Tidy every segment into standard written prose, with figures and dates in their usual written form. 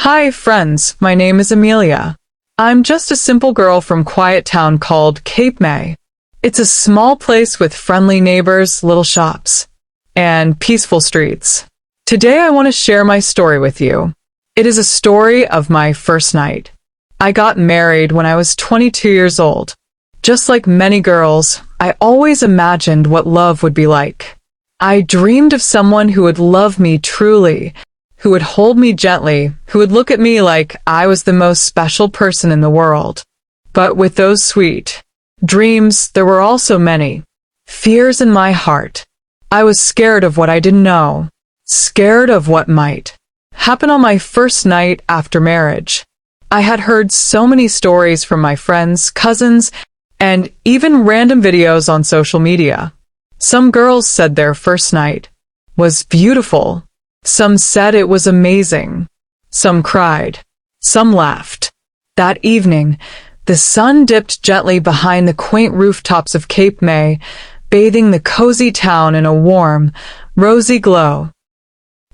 Hi, friends. My name is Amelia. I'm just a simple girl from quiet town called Cape May. It's a small place with friendly neighbors, little shops, and peaceful streets. Today I want to share my story with you. It is a story of my first night. I got married when I was 22 years old. Just like many girls, I always imagined what love would be like. I dreamed of someone who would love me truly, who would hold me gently, who would look at me like I was the most special person in the world. But with those sweet dreams, there were also many fears in my heart. I was scared of what I didn't know, scared of what might happen on my first night after marriage. I had heard so many stories from my friends, cousins, and even random videos on social media. Some girls said their first night was beautiful. Some said it was amazing. Some cried. Some laughed. That evening, the sun dipped gently behind the quaint rooftops of Cape May, bathing the cozy town in a warm, rosy glow.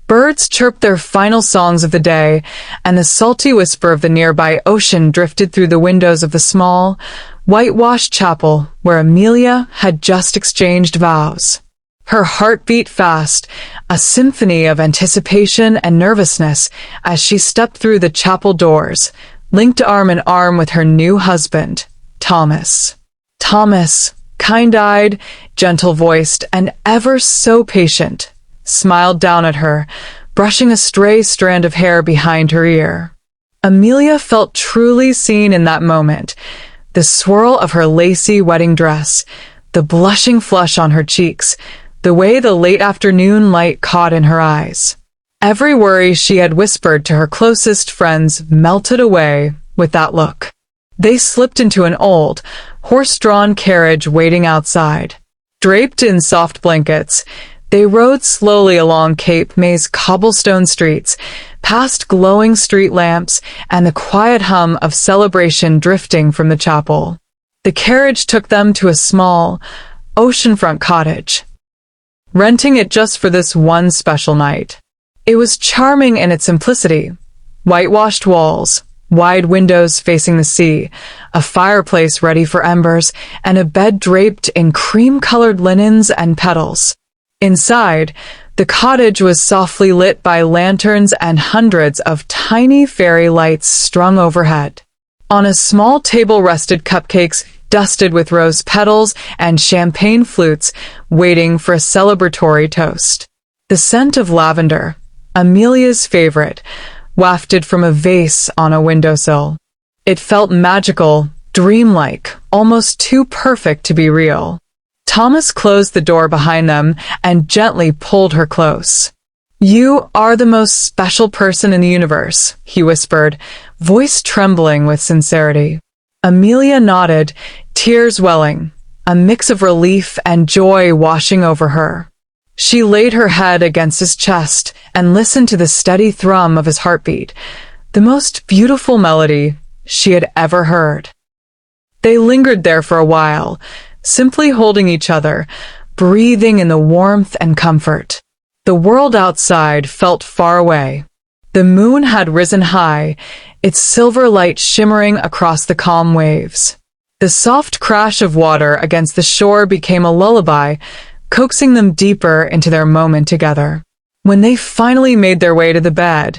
Birds chirped their final songs of the day, and the salty whisper of the nearby ocean drifted through the windows of the small, whitewashed chapel where Amelia had just exchanged vows. Her heart beat fast, a symphony of anticipation and nervousness as she stepped through the chapel doors, linked arm in arm with her new husband, Thomas. Thomas, kind-eyed, gentle-voiced, and ever so patient, smiled down at her, brushing a stray strand of hair behind her ear. Amelia felt truly seen in that moment. The swirl of her lacy wedding dress, the blushing flush on her cheeks, the way the late afternoon light caught in her eyes. Every worry she had whispered to her closest friends melted away with that look. They slipped into an old, horse-drawn carriage waiting outside. Draped in soft blankets, they rode slowly along Cape May's cobblestone streets, past glowing street lamps and the quiet hum of celebration drifting from the chapel. The carriage took them to a small, oceanfront cottage, renting it just for this one special night. It was charming in its simplicity. Whitewashed walls, wide windows facing the sea, a fireplace ready for embers, and a bed draped in cream-colored linens and petals. Inside, the cottage was softly lit by lanterns and hundreds of tiny fairy lights strung overhead. On a small table rested cupcakes dusted with rose petals and champagne flutes, waiting for a celebratory toast. The scent of lavender, Amelia's favorite, wafted from a vase on a windowsill. It felt magical, dreamlike, almost too perfect to be real. Thomas closed the door behind them and gently pulled her close. "You are the most special person in the universe," he whispered, voice trembling with sincerity. Amelia nodded, tears welling, a mix of relief and joy washing over her. She laid her head against his chest and listened to the steady thrum of his heartbeat, the most beautiful melody she had ever heard. They lingered there for a while, simply holding each other, breathing in the warmth and comfort. The world outside felt far away. The moon had risen high, its silver light shimmering across the calm waves. The soft crash of water against the shore became a lullaby, coaxing them deeper into their moment together. When they finally made their way to the bed,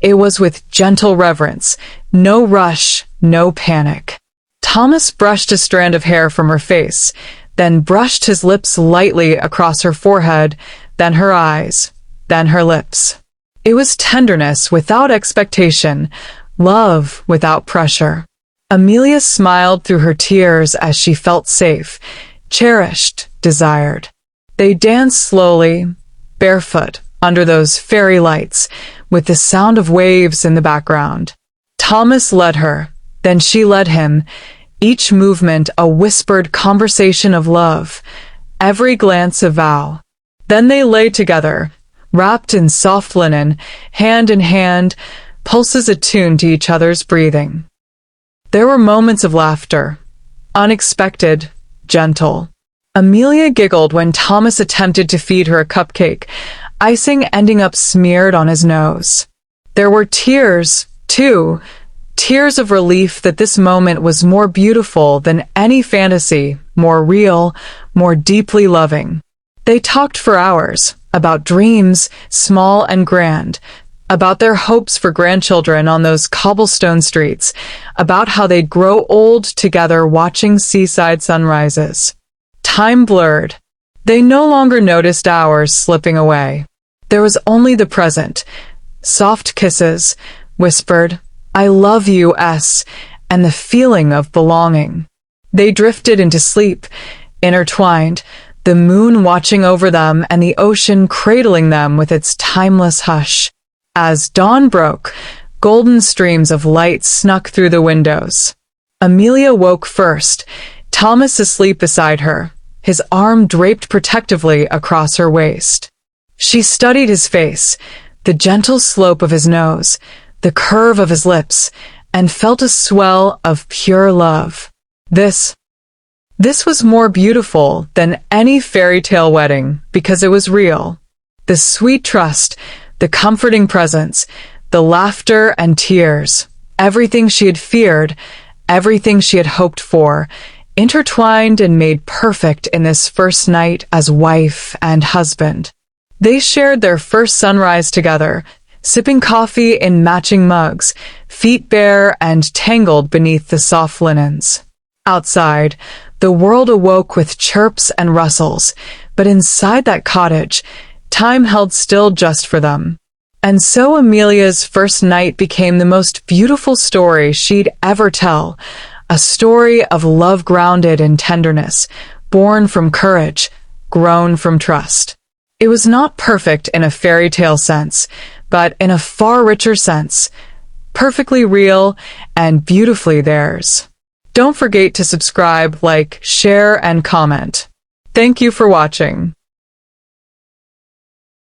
it was with gentle reverence, no rush, no panic. Thomas brushed a strand of hair from her face, then brushed his lips lightly across her forehead, then her eyes, then her lips. It was tenderness without expectation, love without pressure. Amelia smiled through her tears as she felt safe, cherished, desired. They danced slowly, barefoot, under those fairy lights, with the sound of waves in the background. Thomas led her, then she led him, each movement a whispered conversation of love, every glance a vow. Then they lay together, wrapped in soft linen, hand in hand, pulses attuned to each other's breathing. There were moments of laughter, unexpected, gentle. Amelia giggled when Thomas attempted to feed her a cupcake, icing ending up smeared on his nose. There were tears, too, tears of relief that this moment was more beautiful than any fantasy, more real, more deeply loving. They talked for hours about dreams, small and grand, about their hopes for grandchildren on those cobblestone streets, about how they'd grow old together watching seaside sunrises. Time blurred. They no longer noticed hours slipping away. There was only the present. Soft kisses, whispered, "I love you, S," and the feeling of belonging. They drifted into sleep, intertwined, the moon watching over them and the ocean cradling them with its timeless hush. As dawn broke, golden streams of light snuck through the windows. Amelia woke first, Thomas asleep beside her, his arm draped protectively across her waist. She studied his face, the gentle slope of his nose, the curve of his lips, and felt a swell of pure love. This was more beautiful than any fairy tale wedding because it was real. The sweet trust, the comforting presence, the laughter and tears, everything she had feared, everything she had hoped for, intertwined and made perfect in this first night as wife and husband. They shared their first sunrise together, sipping coffee in matching mugs, feet bare and tangled beneath the soft linens. Outside, the world awoke with chirps and rustles, but inside that cottage, time held still just for them. And so Amelia's first night became the most beautiful story she'd ever tell, a story of love grounded in tenderness, born from courage, grown from trust. It was not perfect in a fairy tale sense, but in a far richer sense, perfectly real and beautifully theirs. Don't forget to subscribe, like, share, and comment. Thank you for watching.